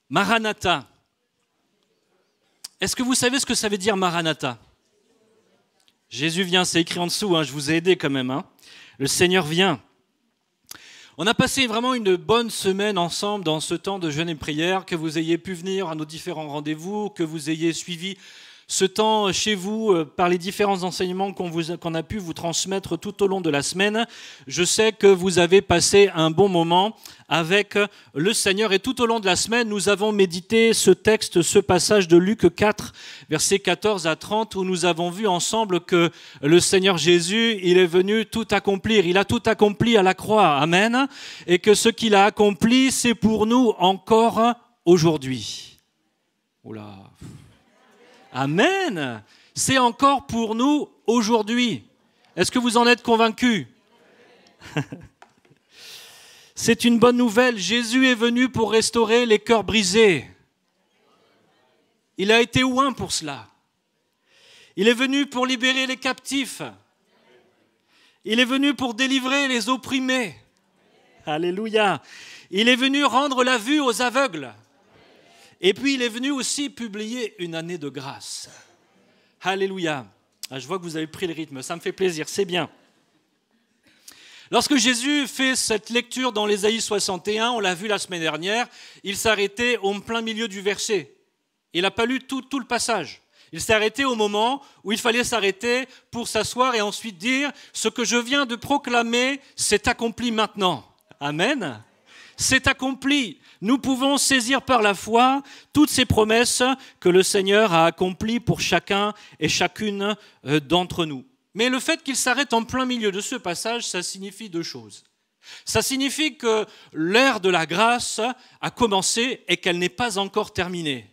Maranatha. Est-ce que vous savez ce que ça veut dire Maranatha? Jésus vient, c'est écrit en dessous, je vous ai aidé quand même. Le Seigneur vient. On a passé vraiment une bonne semaine ensemble dans ce temps de jeûne et prière, que vous ayez pu venir à nos différents rendez-vous, que vous ayez suivi ce temps chez vous par les différents enseignements qu'on a pu vous transmettre tout au long de la semaine. Je sais que vous avez passé un bon moment avec le Seigneur et tout au long de la semaine, nous avons médité ce texte, ce passage de Luc 4, versets 14 à 30, où nous avons vu ensemble que le Seigneur Jésus, il est venu tout accomplir. Il a tout accompli à la croix, amen, et que ce qu'il a accompli, c'est pour nous encore aujourd'hui. Oula. Amen. C'est encore pour nous aujourd'hui. Est-ce que vous en êtes convaincus? C'est une bonne nouvelle. Jésus est venu pour restaurer les cœurs brisés. Il a été oint pour cela. Il est venu pour libérer les captifs. Il est venu pour délivrer les opprimés. Alléluia. Il est venu rendre la vue aux aveugles. Et puis, il est venu aussi publier une année de grâce. Alléluia. Je vois que vous avez pris le rythme, ça me fait plaisir, c'est bien. Lorsque Jésus fait cette lecture dans l'Ésaïe 61, on l'a vu la semaine dernière, il s'arrêtait au plein milieu du verset. Il n'a pas lu tout le passage. Il s'est arrêté au moment où il fallait s'arrêter pour s'asseoir et ensuite dire « Ce que je viens de proclamer, c'est accompli maintenant. » Amen. C'est accompli. Nous pouvons saisir par la foi toutes ces promesses que le Seigneur a accomplies pour chacun et chacune d'entre nous. Mais le fait qu'il s'arrête en plein milieu de ce passage, ça signifie deux choses. Ça signifie que l'ère de la grâce a commencé et qu'elle n'est pas encore terminée.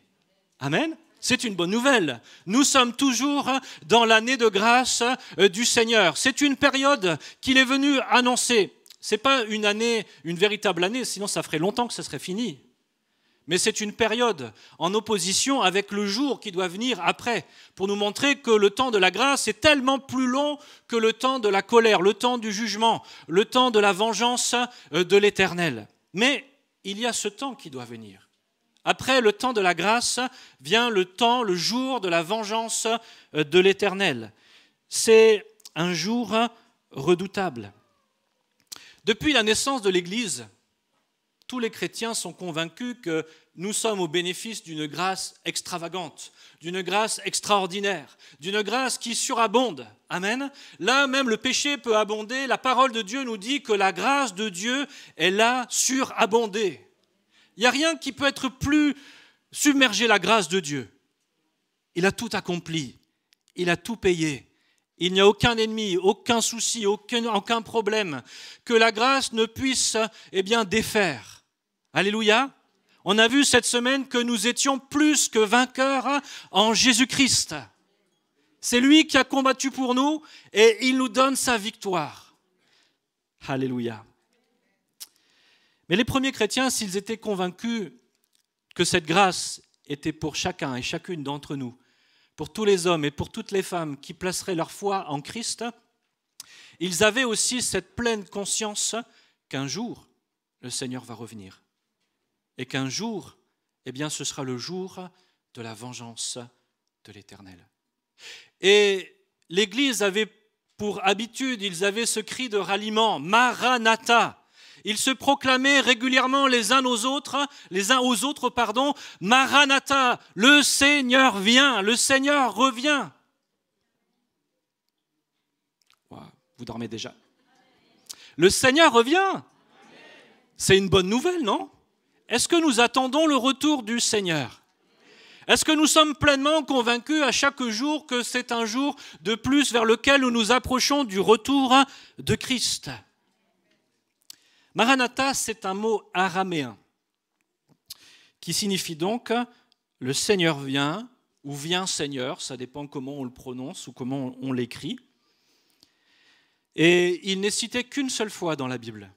Amen. C'est une bonne nouvelle. Nous sommes toujours dans l'année de grâce du Seigneur. C'est une période qu'il est venu annoncer. Ce n'est pas une année, une véritable année, sinon ça ferait longtemps que ça serait fini. Mais c'est une période en opposition avec le jour qui doit venir après, pour nous montrer que le temps de la grâce est tellement plus long que le temps de la colère, le temps du jugement, le temps de la vengeance de l'Éternel. Mais il y a ce temps qui doit venir. Après le temps de la grâce vient le jour de la vengeance de l'Éternel. C'est un jour redoutable. Depuis la naissance de l'Église, tous les chrétiens sont convaincus que nous sommes au bénéfice d'une grâce extravagante, d'une grâce extraordinaire, d'une grâce qui surabonde. Amen. Là même le péché peut abonder. La parole de Dieu nous dit que la grâce de Dieu est là surabondée. Il n'y a rien qui peut être plus submerger la grâce de Dieu. Il a tout accompli. Il a tout payé. Il n'y a aucun ennemi, aucun souci, aucun problème que la grâce ne puisse défaire. Alléluia. On a vu cette semaine que nous étions plus que vainqueurs en Jésus-Christ. C'est lui qui a combattu pour nous et il nous donne sa victoire. Alléluia. Mais les premiers chrétiens, s'ils étaient convaincus que cette grâce était pour chacun et chacune d'entre nous, pour tous les hommes et pour toutes les femmes qui placeraient leur foi en Christ, ils avaient aussi cette pleine conscience qu'un jour, le Seigneur va revenir. Et qu'un jour, ce sera le jour de la vengeance de l'Éternel. Et l'Église avait pour habitude, ils avaient ce cri de ralliement, Maranatha. Ils se proclamaient régulièrement les uns aux autres, Maranatha, le Seigneur vient, le Seigneur revient. Wow, vous dormez déjà. Le Seigneur revient. C'est une bonne nouvelle, non? Est-ce que nous attendons le retour du Seigneur? Est-ce que nous sommes pleinement convaincus à chaque jour que c'est un jour de plus vers lequel nous nous approchons du retour de Christ? Maranatha, c'est un mot araméen qui signifie donc « le Seigneur vient » ou « vient Seigneur », ça dépend comment on le prononce ou comment on l'écrit. Et il n'est cité qu'une seule fois dans la Bible.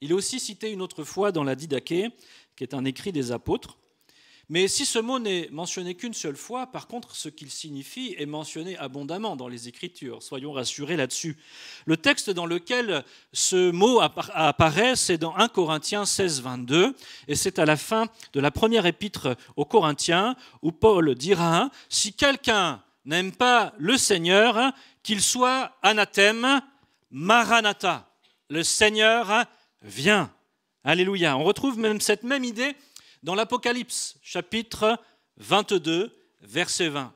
Il est aussi cité une autre fois dans la Didaché, qui est un écrit des apôtres. Mais si ce mot n'est mentionné qu'une seule fois, par contre, ce qu'il signifie est mentionné abondamment dans les Écritures. Soyons rassurés là-dessus. Le texte dans lequel ce mot apparaît, c'est dans 1 Corinthiens 16, 22, et c'est à la fin de la première épître aux Corinthiens, où Paul dira « Si quelqu'un n'aime pas le Seigneur, qu'il soit anathème, Maranatha. Le Seigneur vient. » Alléluia. On retrouve même cette même idée dans l'Apocalypse, chapitre 22, verset 20.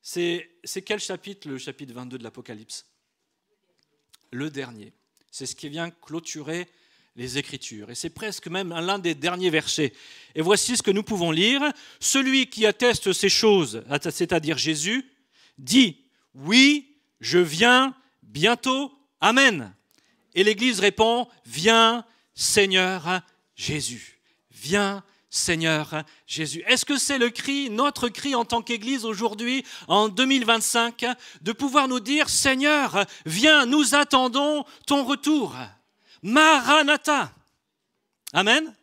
C'est quel chapitre, le chapitre 22 de l'Apocalypse? Le dernier. C'est ce qui vient clôturer les Écritures. Et c'est presque même l'un des derniers versets. Et voici ce que nous pouvons lire. « Celui qui atteste ces choses, c'est-à-dire Jésus, dit « Oui, je viens bientôt. Amen. » Et l'Église répond « Viens, Seigneur Jésus. » Viens, Seigneur Jésus. Est-ce que c'est le cri, notre cri en tant qu'Église aujourd'hui, en 2025, de pouvoir nous dire, Seigneur, viens, nous attendons ton retour. Maranatha. Amen.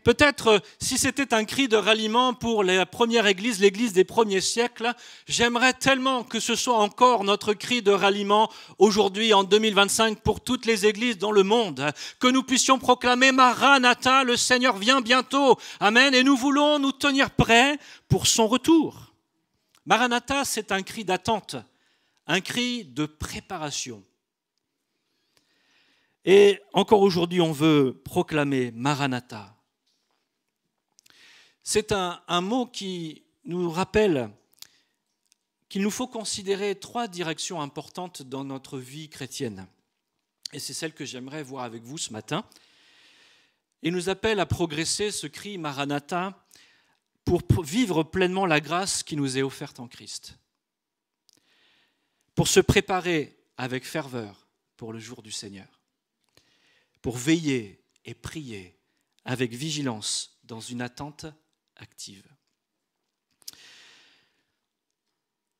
Peut-être, si c'était un cri de ralliement pour la première Église, l'Église des premiers siècles, j'aimerais tellement que ce soit encore notre cri de ralliement aujourd'hui, en 2025, pour toutes les Églises dans le monde, que nous puissions proclamer Maranatha, le Seigneur vient bientôt. Amen. Et nous voulons nous tenir prêts pour son retour. Maranatha, c'est un cri d'attente, un cri de préparation. Et encore aujourd'hui, on veut proclamer Maranatha. C'est un mot qui nous rappelle qu'il nous faut considérer 3 directions importantes dans notre vie chrétienne. Et c'est celle que j'aimerais voir avec vous ce matin. Il nous appelle à progresser ce cri Maranatha pour vivre pleinement la grâce qui nous est offerte en Christ. Pour se préparer avec ferveur pour le jour du Seigneur. Pour veiller et prier avec vigilance dans une attente active.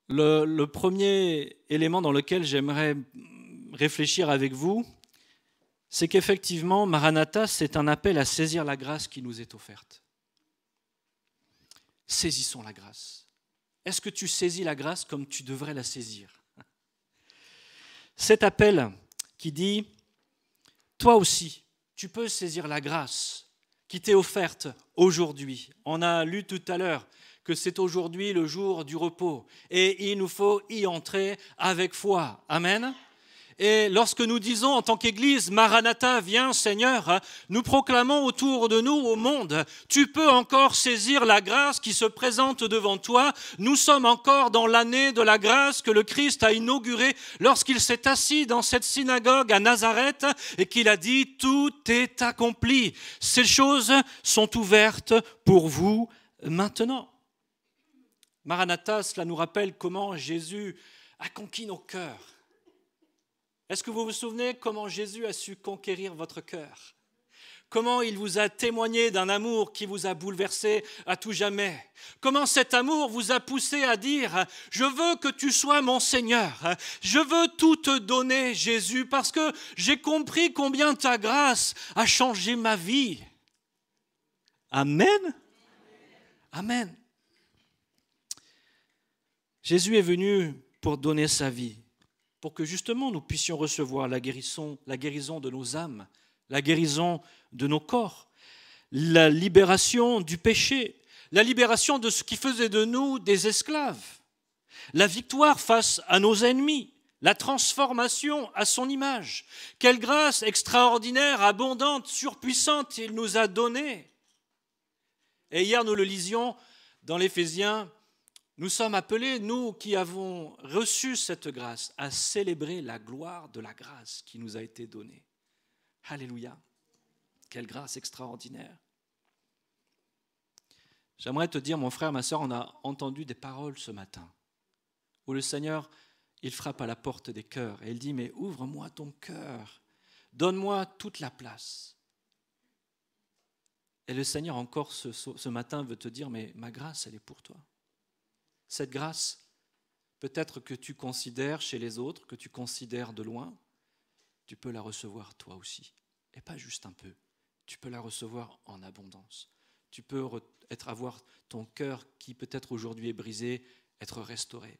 Le premier élément dans lequel j'aimerais réfléchir avec vous, c'est qu'effectivement, Maranatha, c'est un appel à saisir la grâce qui nous est offerte. Saisissons la grâce. Est-ce que tu saisis la grâce comme tu devrais la saisir? Cet appel qui dit, toi aussi, tu peux saisir la grâce qui t'est offerte aujourd'hui. On a lu tout à l'heure que c'est aujourd'hui le jour du repos et il nous faut y entrer avec foi. Amen. Et lorsque nous disons en tant qu'Église, Maranatha, viens Seigneur, nous proclamons autour de nous au monde, tu peux encore saisir la grâce qui se présente devant toi. Nous sommes encore dans l'année de la grâce que le Christ a inaugurée lorsqu'il s'est assis dans cette synagogue à Nazareth et qu'il a dit, tout est accompli. Ces choses sont ouvertes pour vous maintenant. Maranatha, cela nous rappelle comment Jésus a conquis nos cœurs. Est-ce que vous vous souvenez comment Jésus a su conquérir votre cœur? Comment il vous a témoigné d'un amour qui vous a bouleversé à tout jamais? Comment cet amour vous a poussé à dire « Je veux que tu sois mon Seigneur, je veux tout te donner Jésus parce que j'ai compris combien ta grâce a changé ma vie. » Amen. Amen. Jésus est venu pour donner sa vie, pour que justement nous puissions recevoir la guérison de nos âmes, la guérison de nos corps, la libération du péché, la libération de ce qui faisait de nous des esclaves, la victoire face à nos ennemis, la transformation à son image. Quelle grâce extraordinaire, abondante, surpuissante il nous a donnée. Et hier nous le lisions dans l'Éphésiens, nous sommes appelés, nous qui avons reçu cette grâce, à célébrer la gloire de la grâce qui nous a été donnée. Alléluia. Quelle grâce extraordinaire. J'aimerais te dire, mon frère, ma sœur, on a entendu des paroles ce matin où le Seigneur, il frappe à la porte des cœurs et il dit, mais ouvre-moi ton cœur, donne-moi toute la place. Et le Seigneur encore ce matin veut te dire, mais ma grâce, elle est pour toi. Cette grâce, peut-être que tu considères chez les autres, que tu considères de loin, tu peux la recevoir toi aussi. et pas juste un peu. Tu peux la recevoir en abondance. Tu peux avoir ton cœur qui peut-être aujourd'hui est brisé, être restauré.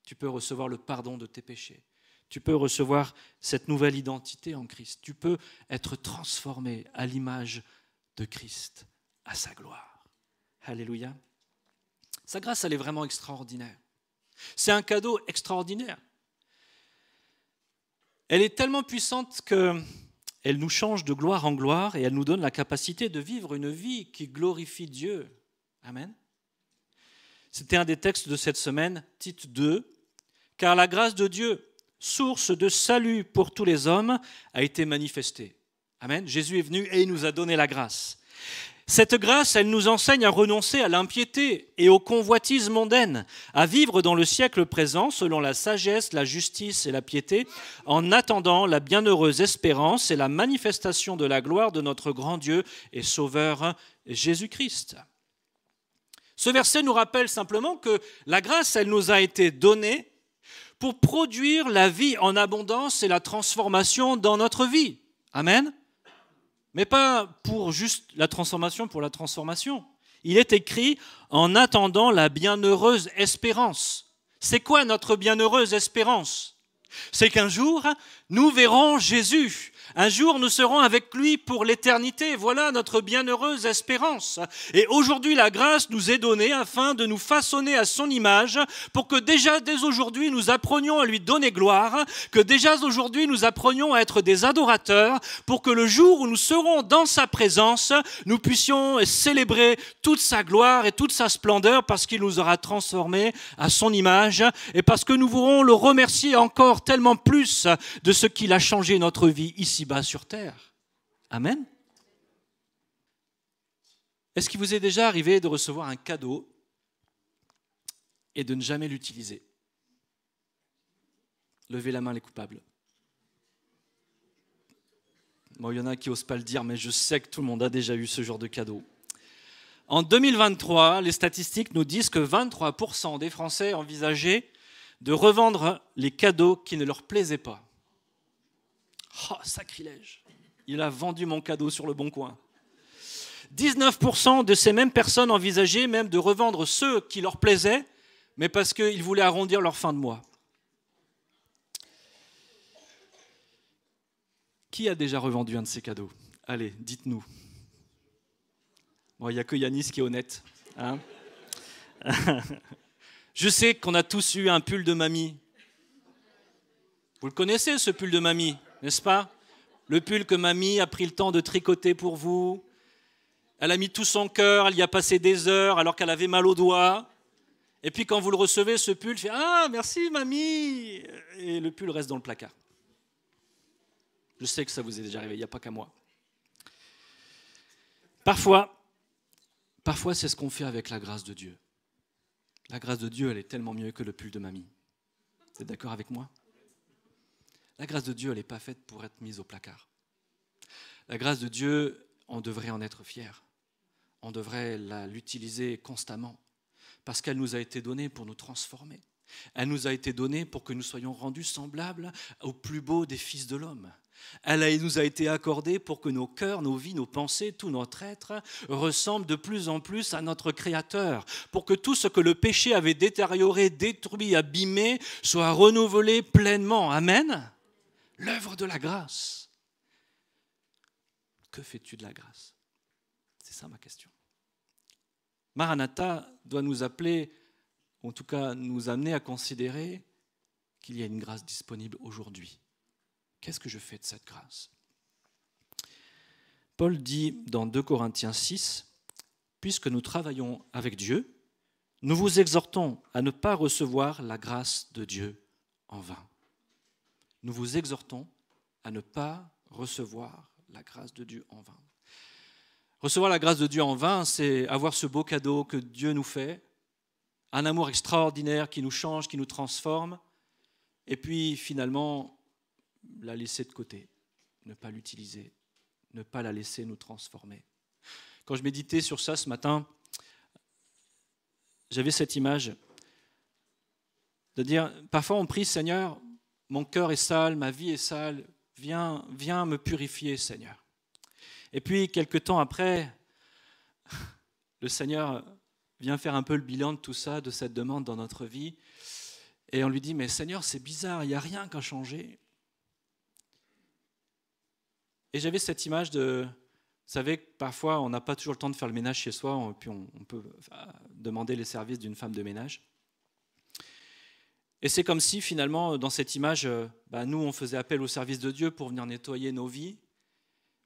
Tu peux recevoir le pardon de tes péchés. Tu peux recevoir cette nouvelle identité en Christ. Tu peux être transformé à l'image de Christ, à sa gloire. Alléluia. Sa grâce, elle est vraiment extraordinaire. C'est un cadeau extraordinaire. Elle est tellement puissante qu'elle nous change de gloire en gloire et elle nous donne la capacité de vivre une vie qui glorifie Dieu. Amen. C'était un des textes de cette semaine, Tite 2. « Car la grâce de Dieu, source de salut pour tous les hommes, a été manifestée. » Amen. Jésus est venu et il nous a donné la grâce. Cette grâce, elle nous enseigne à renoncer à l'impiété et aux convoitises mondaines, à vivre dans le siècle présent selon la sagesse, la justice et la piété, en attendant la bienheureuse espérance et la manifestation de la gloire de notre grand Dieu et Sauveur Jésus-Christ. Ce verset nous rappelle simplement que la grâce, elle nous a été donnée pour produire la vie en abondance et la transformation dans notre vie. Amen. Mais pas pour juste la transformation pour la transformation. Il est écrit « en attendant la bienheureuse espérance ». C'est quoi notre bienheureuse espérance? C'est qu'un jour, nous verrons Jésus. Un jour, nous serons avec lui pour l'éternité. Voilà notre bienheureuse espérance. Et aujourd'hui, la grâce nous est donnée afin de nous façonner à son image pour que déjà, dès aujourd'hui, nous apprenions à lui donner gloire, que déjà aujourd'hui, nous apprenions à être des adorateurs pour que le jour où nous serons dans sa présence, nous puissions célébrer toute sa gloire et toute sa splendeur parce qu'il nous aura transformés à son image et parce que nous voudrons le remercier encore tellement plus de ce qu'il a changé notre vie ici-bas sur terre. Amen. Est-ce qu'il vous est déjà arrivé de recevoir un cadeau et de ne jamais l'utiliser? Levez la main les coupables. Bon, il y en a qui n'osent pas le dire, mais je sais que tout le monde a déjà eu ce genre de cadeau. En 2023, les statistiques nous disent que 23% des Français envisageaient de revendre les cadeaux qui ne leur plaisaient pas. Oh, sacrilège! Il a vendu mon cadeau sur le bon coin. 19% de ces mêmes personnes envisageaient même de revendre ceux qui leur plaisaient, mais parce qu'ils voulaient arrondir leur fin de mois. Qui a déjà revendu un de ces cadeaux? Allez, dites-nous. Bon, il n'y a que Yanis qui est honnête. Hein. Je sais qu'on a tous eu un pull de mamie. Vous le connaissez, ce pull de mamie, n'est-ce pas? Le pull que mamie a pris le temps de tricoter pour vous. Elle a mis tout son cœur, elle y a passé des heures alors qu'elle avait mal aux doigts. Et puis quand vous le recevez, ce pull fait « Ah, merci mamie !» Et le pull reste dans le placard. Je sais que ça vous est déjà arrivé, il n'y a pas qu'à moi. Parfois, c'est ce qu'on fait avec la grâce de Dieu. La grâce de Dieu, elle est tellement mieux que le pull de mamie. Vous êtes d'accord avec moi? La grâce de Dieu, elle n'est pas faite pour être mise au placard. La grâce de Dieu, on devrait en être fier. On devrait l'utiliser constamment parce qu'elle nous a été donnée pour nous transformer. Elle nous a été donnée pour que nous soyons rendus semblables au plus beau des fils de l'homme. Elle nous a été accordée pour que nos cœurs, nos vies, nos pensées, tout notre être ressemblent de plus en plus à notre Créateur, pour que tout ce que le péché avait détérioré, détruit, abîmé, soit renouvelé pleinement. Amen. L'œuvre de la grâce. Que fais-tu de la grâce? C'est ça ma question. Maranatha doit nous appeler, en tout cas nous amener à considérer qu'il y a une grâce disponible aujourd'hui. Qu'est-ce que je fais de cette grâce? Paul dit dans 2 Corinthiens 6, « Puisque nous travaillons avec Dieu, nous vous exhortons à ne pas recevoir la grâce de Dieu en vain. » Nous vous exhortons à ne pas recevoir la grâce de Dieu en vain. Recevoir la grâce de Dieu en vain, c'est avoir ce beau cadeau que Dieu nous fait, un amour extraordinaire qui nous change, qui nous transforme, et puis finalement la laisser de côté, ne pas l'utiliser, ne pas la laisser nous transformer. Quand je méditais sur ça ce matin, j'avais cette image de dire, parfois on prie, Seigneur, mon cœur est sale, ma vie est sale, viens me purifier, Seigneur. Et puis, quelques temps après, le Seigneur vient faire un peu le bilan de tout ça, de cette demande dans notre vie. Et on lui dit, mais Seigneur, c'est bizarre, il n'y a rien qui a changé. Et j'avais cette image de, vous savez, parfois on n'a pas toujours le temps de faire le ménage chez soi, puis on peut demander les services d'une femme de ménage. Et c'est comme si finalement, dans cette image, nous, on faisait appel au service de Dieu pour venir nettoyer nos vies,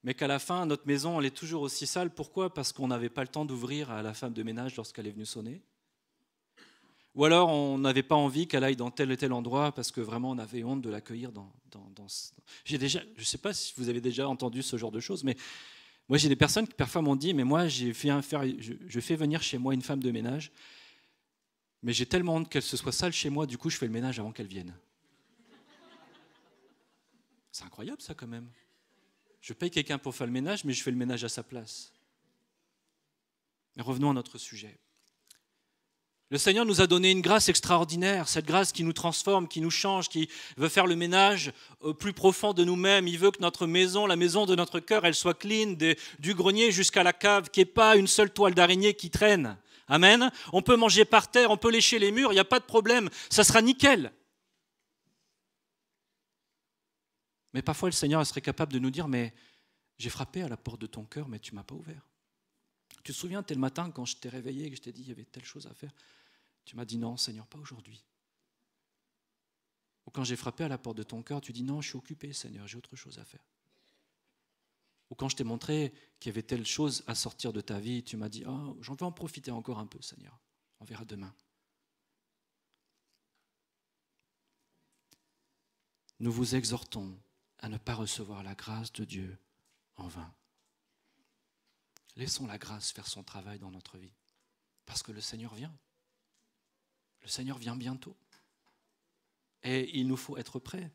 mais qu'à la fin, notre maison, elle est toujours aussi sale. Pourquoi ? Parce qu'on n'avait pas le temps d'ouvrir à la femme de ménage lorsqu'elle est venue sonner. Ou alors, on n'avait pas envie qu'elle aille dans tel et tel endroit parce que vraiment, on avait honte de l'accueillir dans je ne sais pas si vous avez déjà entendu ce genre de choses, mais moi, j'ai des personnes qui parfois m'ont dit, mais moi, je fais venir chez moi une femme de ménage, mais j'ai tellement honte qu'elle se soit sale chez moi, du coup, je fais le ménage avant qu'elle vienne. C'est incroyable, ça, quand même. Je paye quelqu'un pour faire le ménage, mais je fais le ménage à sa place. Mais revenons à notre sujet. Le Seigneur nous a donné une grâce extraordinaire, cette grâce qui nous transforme, qui nous change, qui veut faire le ménage au plus profond de nous-mêmes. Il veut que notre maison, la maison de notre cœur, elle soit clean, du grenier jusqu'à la cave, qu'il n'y ait pas une seule toile d'araignée qui traîne. Amen. On peut manger par terre, on peut lécher les murs, il n'y a pas de problème, ça sera nickel. Mais parfois le Seigneur serait capable de nous dire, mais j'ai frappé à la porte de ton cœur, mais tu ne m'as pas ouvert. Tu te souviens, tel matin, quand je t'ai réveillé et que je t'ai dit, il y avait telle chose à faire, tu m'as dit non, Seigneur, pas aujourd'hui. Ou quand j'ai frappé à la porte de ton cœur, tu dis non, je suis occupé, Seigneur, j'ai autre chose à faire. Ou quand je t'ai montré qu'il y avait telle chose à sortir de ta vie, tu m'as dit oh, j'en veux en profiter encore un peu, Seigneur. On verra demain. Nous vous exhortons à ne pas recevoir la grâce de Dieu en vain. Laissons la grâce faire son travail dans notre vie, parce que le Seigneur vient. Le Seigneur vient bientôt. Et il nous faut être prêts.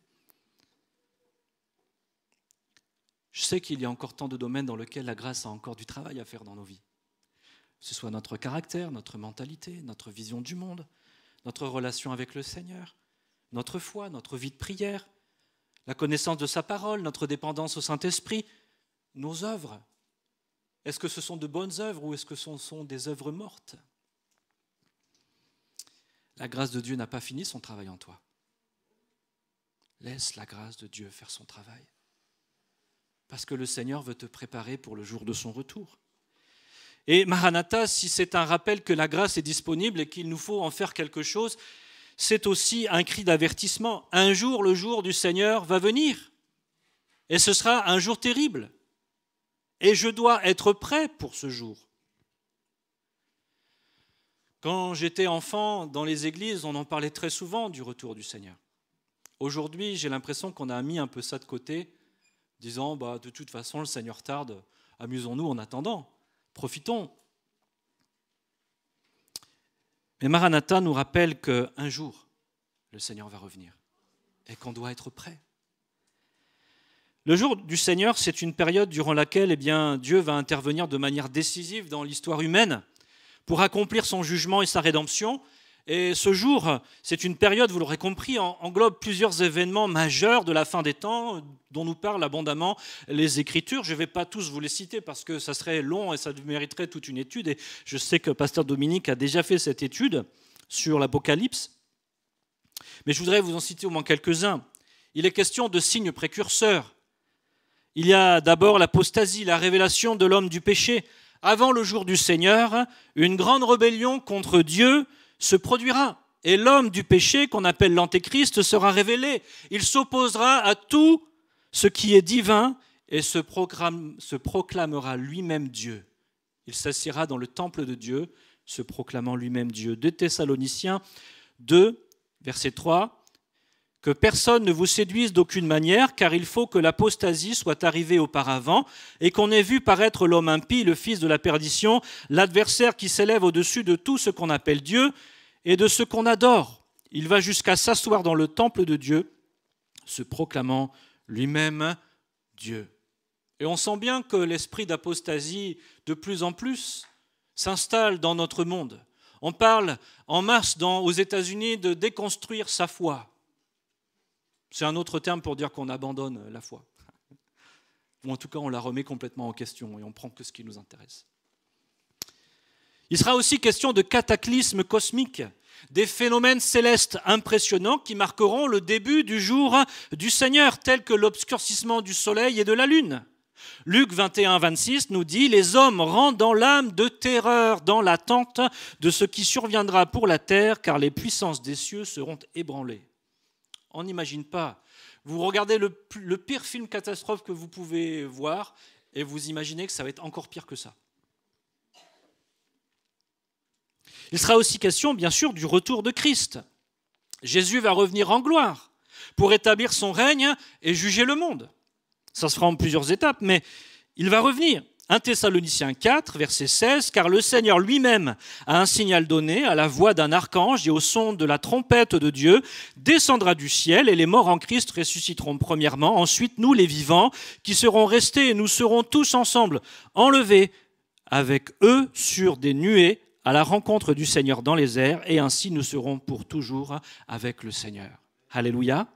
Je sais qu'il y a encore tant de domaines dans lesquels la grâce a encore du travail à faire dans nos vies. Que ce soit notre caractère, notre mentalité, notre vision du monde, notre relation avec le Seigneur, notre foi, notre vie de prière, la connaissance de sa parole, notre dépendance au Saint-Esprit, nos œuvres. Est-ce que ce sont de bonnes œuvres ou est-ce que ce sont des œuvres mortes ? La grâce de Dieu n'a pas fini son travail en toi. Laisse la grâce de Dieu faire son travail. Parce que le Seigneur veut te préparer pour le jour de son retour. Et Maranatha, si c'est un rappel que la grâce est disponible et qu'il nous faut en faire quelque chose, c'est aussi un cri d'avertissement. Un jour, le jour du Seigneur va venir. Et ce sera un jour terrible. Et je dois être prêt pour ce jour. Quand j'étais enfant, dans les églises, on en parlait très souvent du retour du Seigneur. Aujourd'hui, j'ai l'impression qu'on a mis un peu ça de côté, disant de toute façon, le Seigneur tarde, amusons-nous en attendant, profitons. Mais Maranatha nous rappelle qu'un jour, le Seigneur va revenir et qu'on doit être prêt. Le jour du Seigneur, c'est une période durant laquelle Dieu va intervenir de manière décisive dans l'histoire humaine pour accomplir son jugement et sa rédemption. Et ce jour, c'est une période, vous l'aurez compris, englobe plusieurs événements majeurs de la fin des temps dont nous parlent abondamment les Écritures. Je ne vais pas tous vous les citer parce que ça serait long et ça mériterait toute une étude. Et je sais que Pasteur Dominique a déjà fait cette étude sur l'Apocalypse. Mais je voudrais vous en citer au moins quelques-uns. Il est question de signes précurseurs. Il y a d'abord l'apostasie, la révélation de l'homme du péché. Avant le jour du Seigneur, une grande rébellion contre Dieu se produira. Et l'homme du péché, qu'on appelle l'Antéchrist, sera révélé. Il s'opposera à tout ce qui est divin et se proclamera lui-même Dieu. Il s'assiera dans le temple de Dieu, se proclamant lui-même Dieu. 2 Thessaloniciens 2, verset 3. Que personne ne vous séduise d'aucune manière, car il faut que l'apostasie soit arrivée auparavant et qu'on ait vu paraître l'homme impie, le fils de la perdition, l'adversaire qui s'élève au-dessus de tout ce qu'on appelle Dieu et de ce qu'on adore. Il va jusqu'à s'asseoir dans le temple de Dieu, se proclamant lui-même Dieu. Et on sent bien que l'esprit d'apostasie, de plus en plus, s'installe dans notre monde. On parle en masse aux États-Unis de déconstruire sa foi. C'est un autre terme pour dire qu'on abandonne la foi. ou en tout cas on la remet complètement en question et on prend que ce qui nous intéresse. Il sera aussi question de cataclysmes cosmiques, des phénomènes célestes impressionnants qui marqueront le début du jour du Seigneur, tels que l'obscurcissement du soleil et de la lune. Luc 21, 26 nous dit « Les hommes rentrent dans l'âme de terreur, dans l'attente de ce qui surviendra pour la terre, car les puissances des cieux seront ébranlées. » On n'imagine pas. Vous regardez le pire film catastrophe que vous pouvez voir et vous imaginez que ça va être encore pire que ça. Il sera aussi question, bien sûr, du retour de Christ. Jésus va revenir en gloire pour établir son règne et juger le monde. Ça se fera en plusieurs étapes, mais il va revenir. 1 Thessaloniciens 4, verset 16, « Car le Seigneur lui-même a un signal donné, à la voix d'un archange et au son de la trompette de Dieu, descendra du ciel, et les morts en Christ ressusciteront premièrement. Ensuite, nous, les vivants, qui serons restés, et nous serons tous ensemble enlevés avec eux sur des nuées, à la rencontre du Seigneur dans les airs, et ainsi nous serons pour toujours avec le Seigneur. » Alléluia.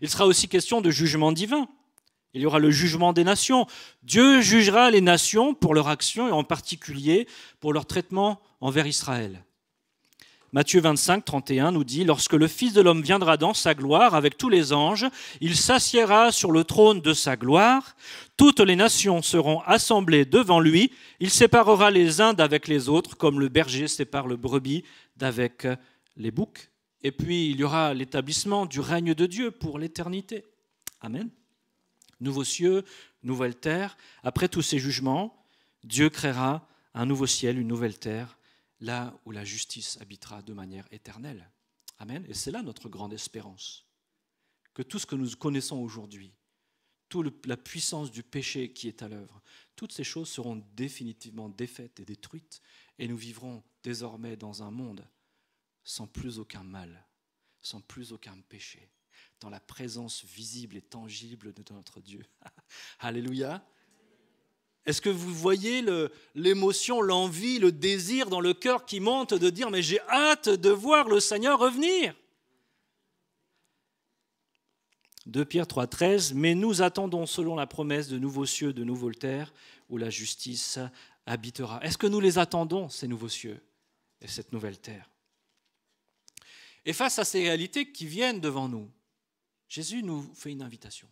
Il sera aussi question de jugement divin. Il y aura le jugement des nations. Dieu jugera les nations pour leur action et en particulier pour leur traitement envers Israël. Matthieu 25, 31 nous dit « Lorsque le Fils de l'homme viendra dans sa gloire avec tous les anges, il s'assiera sur le trône de sa gloire. Toutes les nations seront assemblées devant lui. Il séparera les uns d'avec les autres, comme le berger sépare le brebis d'avec les boucs. Et puis il y aura l'établissement du règne de Dieu pour l'éternité. » Amen. Nouveaux cieux, nouvelle terre. Après tous ces jugements, Dieu créera un nouveau ciel, une nouvelle terre, là où la justice habitera de manière éternelle. Amen. Et c'est là notre grande espérance. Que tout ce que nous connaissons aujourd'hui, toute la puissance du péché qui est à l'œuvre, toutes ces choses seront définitivement défaites et détruites, et nous vivrons désormais dans un monde sans plus aucun mal, sans plus aucun péché, dans la présence visible et tangible de notre Dieu. Alléluia. Est-ce que vous voyez l'émotion, l'envie, le désir dans le cœur qui monte de dire « mais j'ai hâte de voir le Seigneur revenir ». 2 Pierre 3, 13 « Mais nous attendons selon la promesse de nouveaux cieux, de nouvelles terres, où la justice habitera. » Est-ce que nous les attendons, ces nouveaux cieux et cette nouvelle terre? Et face à ces réalités qui viennent devant nous, Jésus nous fait une invitation.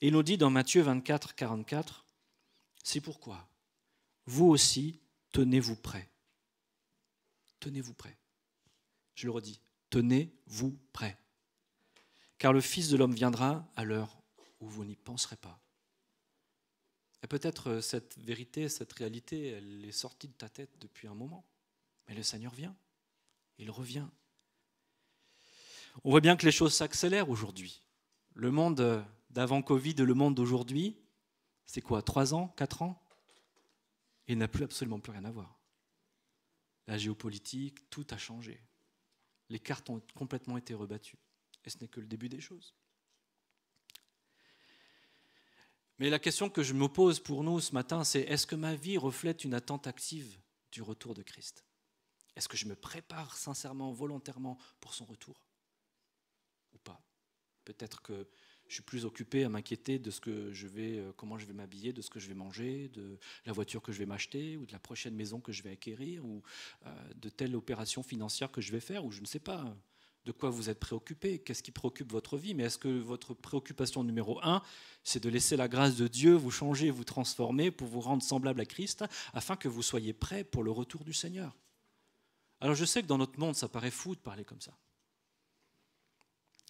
Et il nous dit dans Matthieu 24, 44, « C'est pourquoi vous aussi tenez-vous prêts. » Tenez-vous prêts. Je le redis, tenez-vous prêts. Car le Fils de l'homme viendra à l'heure où vous n'y penserez pas. Et peut-être cette vérité, cette réalité, elle est sortie de ta tête depuis un moment. Mais le Seigneur vient, il revient. On voit bien que les choses s'accélèrent aujourd'hui. Le monde d'avant Covid et le monde d'aujourd'hui, c'est quoi, 3 ans, 4 ans? Et il n'a absolument plus rien à voir. La géopolitique, tout a changé. Les cartes ont complètement été rebattues. Et ce n'est que le début des choses. Mais la question que je me pose pour nous ce matin, c'est est-ce que ma vie reflète une attente active du retour de Christ? Est-ce que je me prépare sincèrement, volontairement pour son retour? Ou pas? Peut-être que je suis plus occupé à m'inquiéter de comment je vais m'habiller, de ce que je vais manger, de la voiture que je vais m'acheter, ou de la prochaine maison que je vais acquérir, ou de telle opération financière que je vais faire, ou je ne sais pas de quoi vous êtes préoccupé, qu'est-ce qui préoccupe votre vie, mais est-ce que votre préoccupation numéro 1, c'est de laisser la grâce de Dieu vous changer, vous transformer pour vous rendre semblable à Christ, afin que vous soyez prêts pour le retour du Seigneur? Alors je sais que dans notre monde, ça paraît fou de parler comme ça.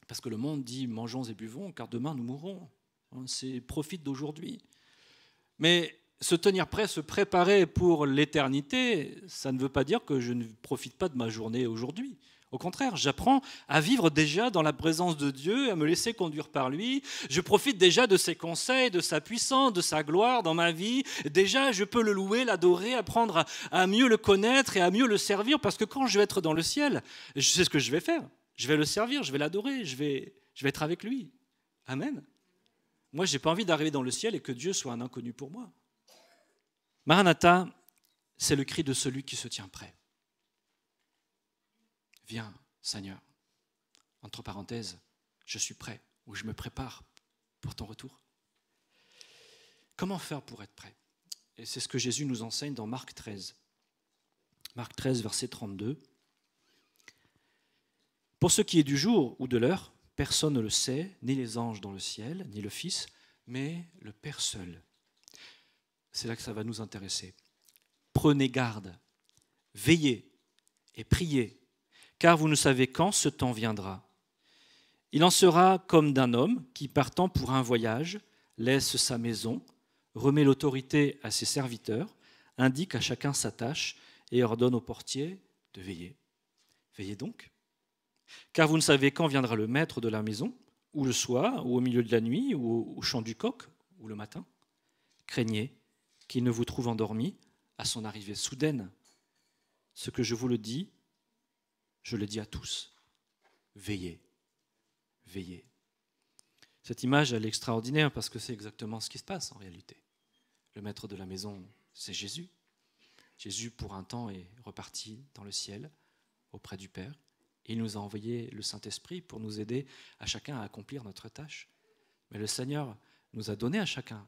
Parce que le monde dit « mangeons et buvons, car demain nous mourrons ». Profite d'aujourd'hui. Mais se tenir prêt, se préparer pour l'éternité, ça ne veut pas dire que je ne profite pas de ma journée aujourd'hui. Au contraire, j'apprends à vivre déjà dans la présence de Dieu, à me laisser conduire par lui. Je profite déjà de ses conseils, de sa puissance, de sa gloire dans ma vie. Déjà, je peux le louer, l'adorer, apprendre à mieux le connaître et à mieux le servir, parce que quand je vais être dans le ciel, je sais ce que je vais faire. Je vais le servir, je vais l'adorer, je vais être avec lui. Amen. Moi, je n'ai pas envie d'arriver dans le ciel et que Dieu soit un inconnu pour moi. Maranatha, c'est le cri de celui qui se tient prêt. Viens, Seigneur. Entre parenthèses, je suis prêt, ou je me prépare pour ton retour. Comment faire pour être prêt? Et c'est ce que Jésus nous enseigne dans Marc 13. Marc 13, verset 32. Pour ce qui est du jour ou de l'heure, personne ne le sait, ni les anges dans le ciel, ni le Fils, mais le Père seul. C'est là que ça va nous intéresser. Prenez garde, veillez et priez, car vous ne savez quand ce temps viendra. Il en sera comme d'un homme qui, partant pour un voyage, laisse sa maison, remet l'autorité à ses serviteurs, indique à chacun sa tâche et ordonne au portier de veiller. Veillez donc, car vous ne savez quand viendra le maître de la maison, ou le soir, ou au milieu de la nuit, ou au chant du coq, ou le matin. Craignez qu'il ne vous trouve endormi à son arrivée soudaine. Ce que je vous le dis, je le dis à tous. Veillez, veillez. Cette image, elle est extraordinaire parce que c'est exactement ce qui se passe en réalité. Le maître de la maison, c'est Jésus. Jésus, pour un temps, est reparti dans le ciel, auprès du Père. Et il nous a envoyé le Saint-Esprit pour nous aider à chacun à accomplir notre tâche. Mais le Seigneur nous a donné à chacun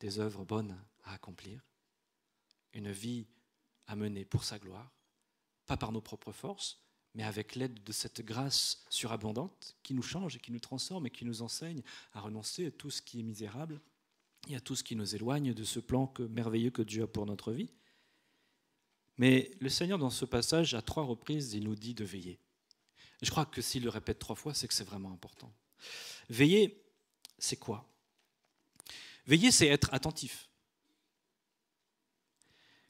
des œuvres bonnes à accomplir, une vie à mener pour sa gloire, pas par nos propres forces, mais avec l'aide de cette grâce surabondante qui nous change et qui nous transforme et qui nous enseigne à renoncer à tout ce qui est misérable et à tout ce qui nous éloigne de ce plan merveilleux que Dieu a pour notre vie. Mais le Seigneur, dans ce passage, à 3 reprises, il nous dit de veiller. Je crois que s'il le répète 3 fois, c'est que c'est vraiment important. Veiller, c'est quoi? Veiller, c'est être attentif.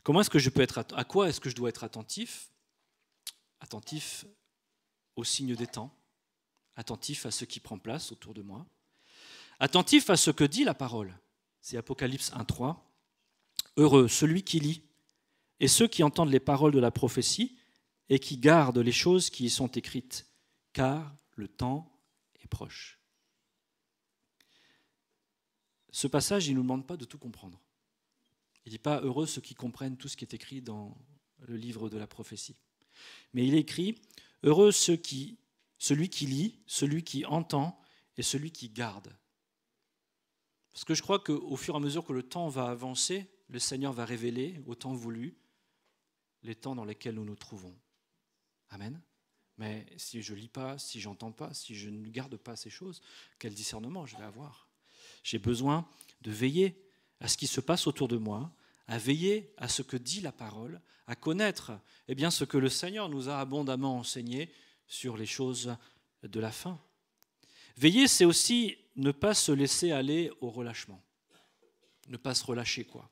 Comment est-ce que je peux être à quoi est-ce que je dois être attentif? Attentif aux signes des temps, attentif à ce qui prend place autour de moi, attentif à ce que dit la parole. C'est Apocalypse 1.3. Heureux celui qui lit et ceux qui entendent les paroles de la prophétie et qui gardent les choses qui y sont écrites, car le temps est proche. Ce passage, il ne nous demande pas de tout comprendre. Il ne dit pas « heureux ceux qui comprennent tout ce qui est écrit dans le livre de la prophétie ». Mais il est écrit « heureux celui qui lit, celui qui entend et celui qui garde ». Parce que je crois qu'au fur et à mesure que le temps va avancer, le Seigneur va révéler, au temps voulu, les temps dans lesquels nous nous trouvons. Amen. Mais si je ne lis pas, si je n'entends pas, si je ne garde pas ces choses, quel discernement je vais avoir? J'ai besoin de veiller à ce qui se passe autour de moi, à veiller à ce que dit la parole, à connaître ce que le Seigneur nous a abondamment enseigné sur les choses de la fin. Veiller, c'est aussi ne pas se laisser aller au relâchement. Ne pas se relâcher, quoi.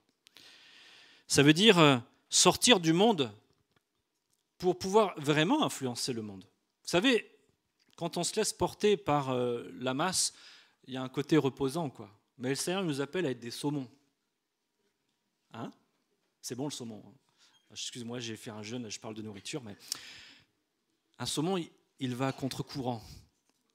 Ça veut dire sortir du monde pour pouvoir vraiment influencer le monde. Vous savez, quand on se laisse porter par la masse, il y a un côté reposant, quoi. Mais le Seigneur nous appelle à être des saumons. Hein? C'est bon le saumon. Excuse-moi, j'ai fait un jeûne, je parle de nourriture, mais un saumon, il va à contre-courant.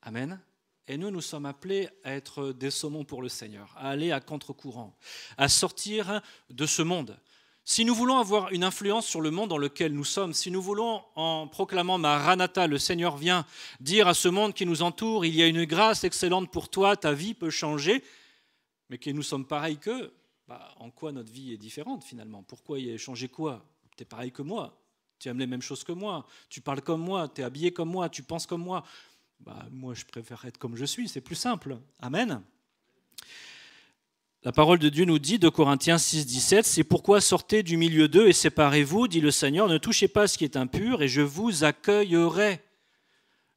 Amen. Et nous sommes appelés à être des saumons pour le Seigneur, à aller à contre-courant, à sortir de ce monde. Si nous voulons avoir une influence sur le monde dans lequel nous sommes, si nous voulons, en proclamant Maranatha, le Seigneur vient, dire à ce monde qui nous entoure, il y a une grâce excellente pour toi, ta vie peut changer, mais que nous sommes pareils qu'eux, en quoi notre vie est différente finalement? Pourquoi il a changé quoi? Tu es pareil que moi, tu aimes les mêmes choses que moi, tu parles comme moi, tu es habillé comme moi, tu penses comme moi. Moi, je préfère être comme je suis, c'est plus simple. Amen. La parole de Dieu nous dit, de Corinthiens 6, 17, « C'est pourquoi sortez du milieu d'eux et séparez-vous, dit le Seigneur, ne touchez pas à ce qui est impur et je vous accueillerai. »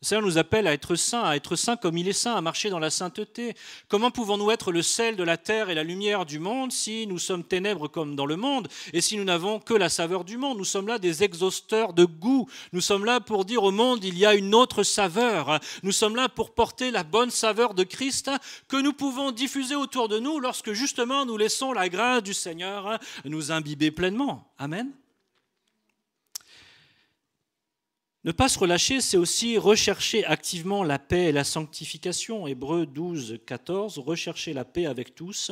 Le Seigneur nous appelle à être saints comme il est saint, à marcher dans la sainteté. Comment pouvons-nous être le sel de la terre et la lumière du monde si nous sommes ténèbres comme dans le monde et si nous n'avons que la saveur du monde? Nous sommes là des exhausteurs de goût. Nous sommes là pour dire au monde il y a une autre saveur. Nous sommes là pour porter la bonne saveur de Christ que nous pouvons diffuser autour de nous lorsque justement nous laissons la grâce du Seigneur nous imbiber pleinement. Amen. Ne pas se relâcher, c'est aussi rechercher activement la paix et la sanctification. Hébreux 12, 14, rechercher la paix avec tous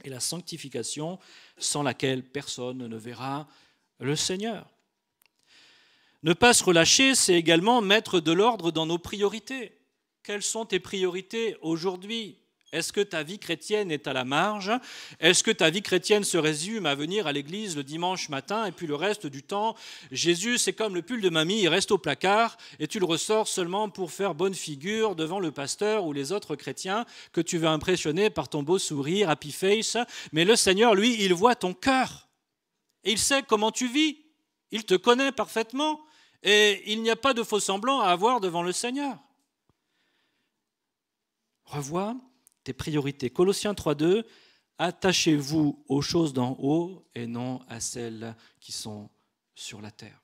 et la sanctification sans laquelle personne ne verra le Seigneur. Ne pas se relâcher, c'est également mettre de l'ordre dans nos priorités. Quelles sont tes priorités aujourd'hui? Est-ce que ta vie chrétienne est à la marge? Est-ce que ta vie chrétienne se résume à venir à l'église le dimanche matin et puis le reste du temps, Jésus, c'est comme le pull de mamie, il reste au placard et tu le ressors seulement pour faire bonne figure devant le pasteur ou les autres chrétiens que tu veux impressionner par ton beau sourire, happy face. Mais le Seigneur, lui, il voit ton cœur et il sait comment tu vis. Il te connaît parfaitement et il n'y a pas de faux semblants à avoir devant le Seigneur. Revois tes priorités. Colossiens 3,2, attachez-vous aux choses d'en haut et non à celles qui sont sur la terre.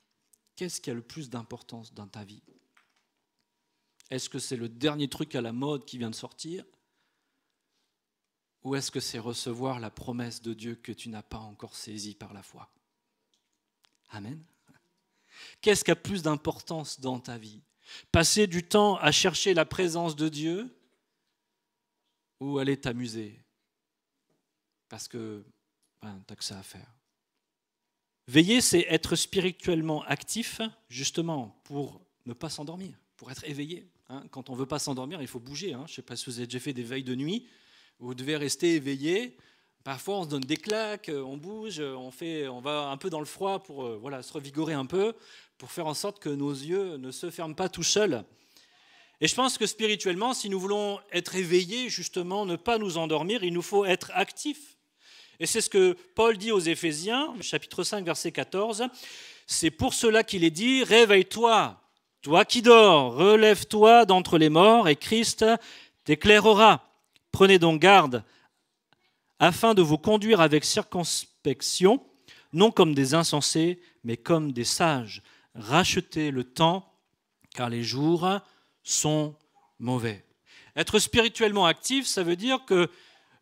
Qu'est-ce qui a le plus d'importance dans ta vie? Est-ce que c'est le dernier truc à la mode qui vient de sortir? Ou est-ce que c'est recevoir la promesse de Dieu que tu n'as pas encore saisie par la foi? Amen. Qu'est-ce qui a plus d'importance dans ta vie? Passer du temps à chercher la présence de Dieu ou aller t'amuser parce que tu n'as que ça à faire. Veiller, c'est être spirituellement actif, justement, pour ne pas s'endormir, pour être éveillé. Quand on ne veut pas s'endormir, il faut bouger. Je ne sais pas si vous avez déjà fait des veilles de nuit, où vous devez rester éveillé. Parfois, on se donne des claques, on bouge, on va un peu dans le froid pour se revigorer un peu, pour faire en sorte que nos yeux ne se ferment pas tout seuls. Et je pense que spirituellement, si nous voulons être éveillés, justement, ne pas nous endormir, il nous faut être actifs. Et c'est ce que Paul dit aux Éphésiens, chapitre 5, verset 14. C'est pour cela qu'il est dit, réveille-toi, toi qui dors, relève-toi d'entre les morts et Christ t'éclairera. Prenez donc garde afin de vous conduire avec circonspection, non comme des insensés, mais comme des sages. Rachetez le temps, car les jours sont mauvais. Être spirituellement actif, ça veut dire que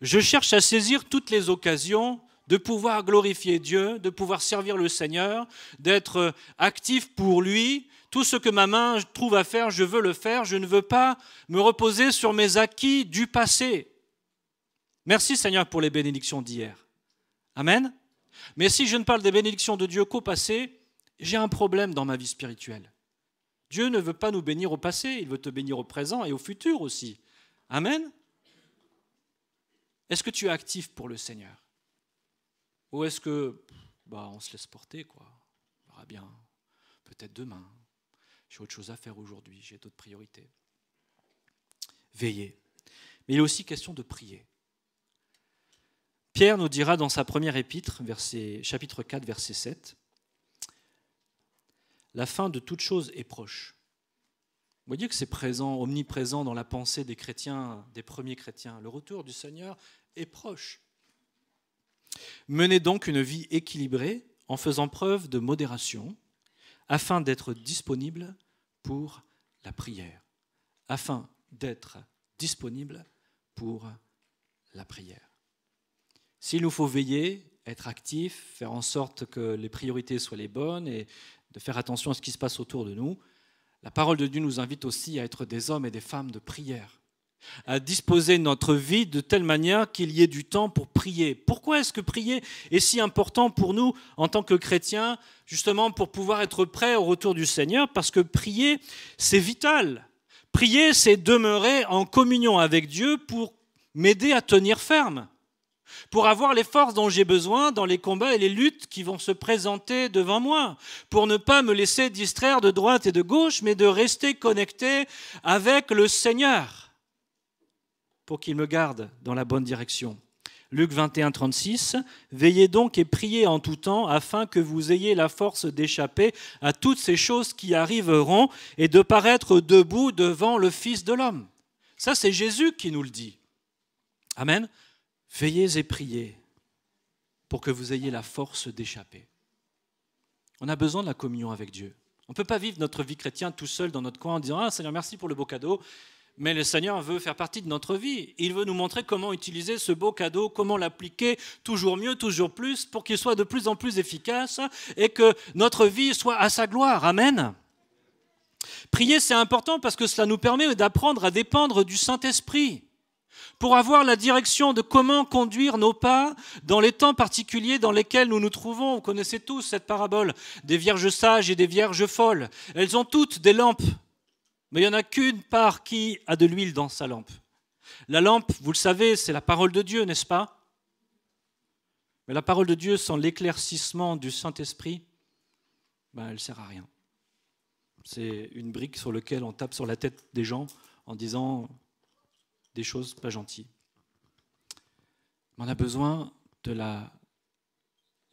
je cherche à saisir toutes les occasions de pouvoir glorifier Dieu, de pouvoir servir le Seigneur, d'être actif pour lui. Tout ce que ma main trouve à faire, je veux le faire. Je ne veux pas me reposer sur mes acquis du passé. Merci Seigneur pour les bénédictions d'hier. Amen. Mais si je ne parle des bénédictions de Dieu qu'au passé, j'ai un problème dans ma vie spirituelle. Dieu ne veut pas nous bénir au passé, il veut te bénir au présent et au futur aussi. Amen. Est-ce que tu es actif pour le Seigneur? Ou est-ce que on se laisse porter, quoi? On verra bien, peut-être demain. J'ai autre chose à faire aujourd'hui, j'ai d'autres priorités. Veillez. Mais il est aussi question de prier. Pierre nous dira dans sa première épître, chapitre 4, verset 7, « La fin de toute chose est proche. » Vous voyez que c'est présent, omniprésent dans la pensée des chrétiens, des premiers chrétiens. Le retour du Seigneur est proche. Menez donc une vie équilibrée en faisant preuve de modération, afin d'être disponible pour la prière. Afin d'être disponible pour la prière. S'il nous faut veiller, être actif, faire en sorte que les priorités soient les bonnes et de faire attention à ce qui se passe autour de nous, la parole de Dieu nous invite aussi à être des hommes et des femmes de prière, à disposer notre vie de telle manière qu'il y ait du temps pour prier. Pourquoi est-ce que prier est si important pour nous en tant que chrétiens, justement pour pouvoir être prêts au retour du Seigneur? Parce que prier, c'est vital. Prier, c'est demeurer en communion avec Dieu pour m'aider à tenir ferme, pour avoir les forces dont j'ai besoin dans les combats et les luttes qui vont se présenter devant moi, pour ne pas me laisser distraire de droite et de gauche, mais de rester connecté avec le Seigneur, pour qu'il me garde dans la bonne direction. Luc 21, 36, « Veillez donc et priez en tout temps, afin que vous ayez la force d'échapper à toutes ces choses qui arriveront et de paraître debout devant le Fils de l'homme. » Ça, c'est Jésus qui nous le dit. Amen. Veillez et priez pour que vous ayez la force d'échapper. On a besoin de la communion avec Dieu. On ne peut pas vivre notre vie chrétienne tout seul dans notre coin en disant « Ah Seigneur, merci pour le beau cadeau ». Mais le Seigneur veut faire partie de notre vie. Il veut nous montrer comment utiliser ce beau cadeau, comment l'appliquer toujours mieux, toujours plus, pour qu'il soit de plus en plus efficace et que notre vie soit à sa gloire. Amen. Prier, c'est important parce que cela nous permet d'apprendre à dépendre du Saint-Esprit pour avoir la direction de comment conduire nos pas dans les temps particuliers dans lesquels nous nous trouvons. Vous connaissez tous cette parabole des vierges sages et des vierges folles. Elles ont toutes des lampes. Mais il n'y en a qu'une part qui a de l'huile dans sa lampe. La lampe, vous le savez, c'est la parole de Dieu, n'est-ce pas? Mais la parole de Dieu, sans l'éclaircissement du Saint-Esprit, elle ne sert à rien. C'est une brique sur laquelle on tape sur la tête des gens en disant des choses pas gentilles. On a besoin de la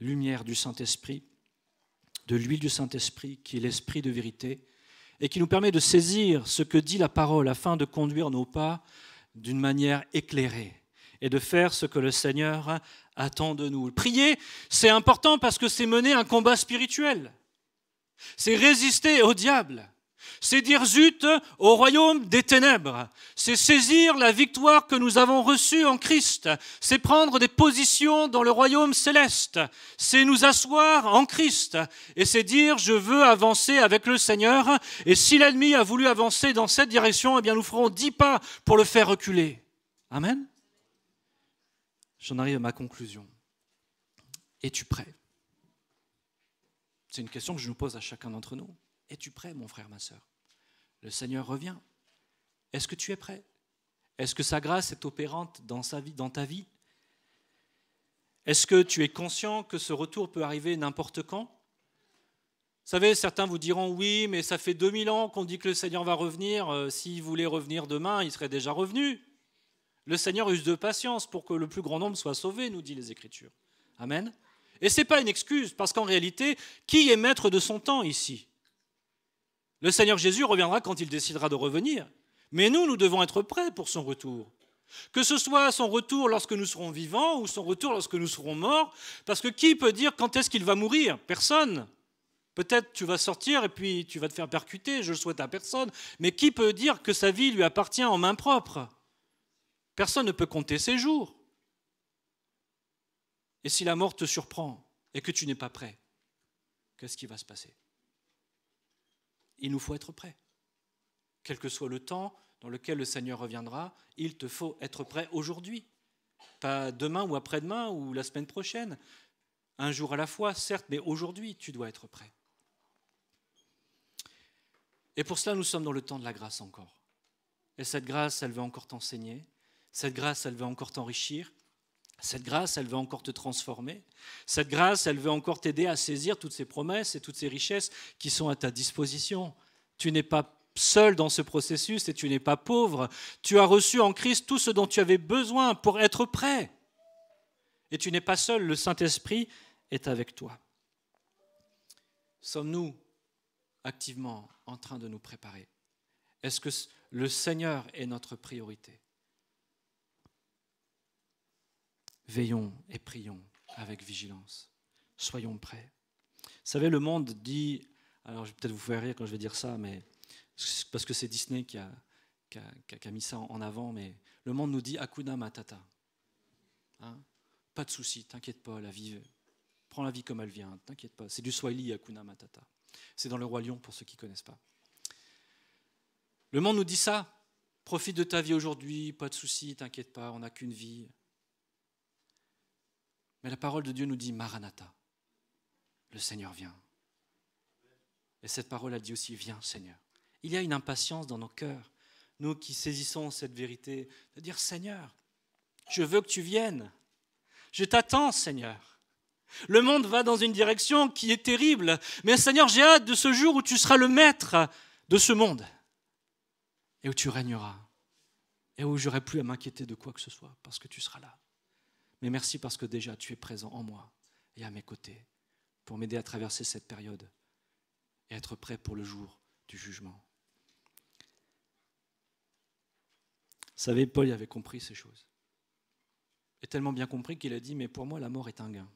lumière du Saint-Esprit, de l'huile du Saint-Esprit, qui est l'esprit de vérité, et qui nous permet de saisir ce que dit la parole afin de conduire nos pas d'une manière éclairée et de faire ce que le Seigneur attend de nous. Prier, c'est important parce que c'est mener un combat spirituel. C'est résister au diable. C'est dire zut au royaume des ténèbres. C'est saisir la victoire que nous avons reçue en Christ. C'est prendre des positions dans le royaume céleste. C'est nous asseoir en Christ. Et c'est dire je veux avancer avec le Seigneur. Et si l'ennemi a voulu avancer dans cette direction, eh bien nous ferons 10 pas pour le faire reculer. Amen. J'en arrive à ma conclusion. Es-tu prêt? C'est une question que je nous pose à chacun d'entre nous. Es-tu prêt, mon frère, ma sœur? Le Seigneur revient. Est-ce que tu es prêt? Est-ce que sa grâce est opérante dans ta vie? Est-ce que tu es conscient que ce retour peut arriver n'importe quand? Vous savez, certains vous diront oui, mais ça fait 2000 ans qu'on dit que le Seigneur va revenir. S'il voulait revenir demain, il serait déjà revenu. Le Seigneur use de patience pour que le plus grand nombre soit sauvé, nous dit les Écritures. Amen. Et ce n'est pas une excuse, parce qu'en réalité, qui est maître de son temps ici? Le Seigneur Jésus reviendra quand il décidera de revenir. Mais nous devons être prêts pour son retour. Que ce soit son retour lorsque nous serons vivants ou son retour lorsque nous serons morts, parce que qui peut dire quand est-ce qu'il va mourir? Personne. Peut-être tu vas sortir et puis tu vas te faire percuter, je le souhaite à personne, mais qui peut dire que sa vie lui appartient en main propre? Personne ne peut compter ses jours. Et si la mort te surprend et que tu n'es pas prêt, qu'est-ce qui va se passer? Il nous faut être prêt. Quel que soit le temps dans lequel le Seigneur reviendra, il te faut être prêt aujourd'hui. Pas demain ou après-demain ou la semaine prochaine. Un jour à la fois, certes, mais aujourd'hui, tu dois être prêt. Et pour cela, nous sommes dans le temps de la grâce encore. Et cette grâce, elle veut encore t'enseigner. Cette grâce, elle veut encore t'enrichir. Cette grâce, elle veut encore te transformer. Cette grâce, elle veut encore t'aider à saisir toutes ces promesses et toutes ces richesses qui sont à ta disposition. Tu n'es pas seul dans ce processus et tu n'es pas pauvre. Tu as reçu en Christ tout ce dont tu avais besoin pour être prêt. Et tu n'es pas seul, le Saint-Esprit est avec toi. Sommes-nous activement en train de nous préparer? Est-ce que le Seigneur est notre priorité? Veillons et prions avec vigilance. Soyons prêts. Vous savez, le monde dit, alors je vais peut-être vous faire rire quand je vais dire ça, mais parce que c'est Disney qui a mis ça en avant, mais le monde nous dit Hakuna Matata. Hein? Pas de souci, t'inquiète pas, la vie, prends la vie comme elle vient, t'inquiète pas. C'est du Swahili, Hakuna Matata. C'est dans le Roi Lion pour ceux qui ne connaissent pas. Le monde nous dit ça. Profite de ta vie aujourd'hui, pas de souci, t'inquiète pas, on n'a qu'une vie. Mais la parole de Dieu nous dit Maranatha, le Seigneur vient. Et cette parole a dit aussi viens Seigneur. Il y a une impatience dans nos cœurs, nous qui saisissons cette vérité, de dire Seigneur, je veux que tu viennes. Je t'attends Seigneur. Le monde va dans une direction qui est terrible, mais Seigneur, j'ai hâte de ce jour où tu seras le maître de ce monde et où tu régneras et où je n'aurai plus à m'inquiéter de quoi que ce soit parce que tu seras là. Mais merci parce que déjà tu es présent en moi et à mes côtés pour m'aider à traverser cette période et être prêt pour le jour du jugement. Vous savez, Paul avait compris ces choses. Et tellement bien compris qu'il a dit, mais pour moi la mort est un gain.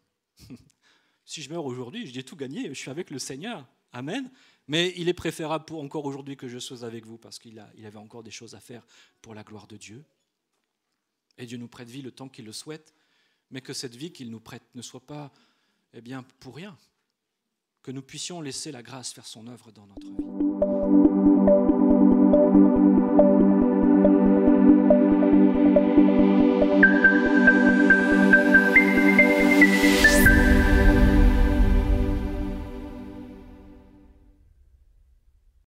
Si je meurs aujourd'hui, j'ai tout gagné, je suis avec le Seigneur. Amen. Mais il est préférable pour encore aujourd'hui que je sois avec vous parce qu'il avait encore des choses à faire pour la gloire de Dieu. Et Dieu nous prête vie le temps qu'il le souhaite, mais que cette vie qu'il nous prête ne soit pas pour rien. Que nous puissions laisser la grâce faire son œuvre dans notre vie.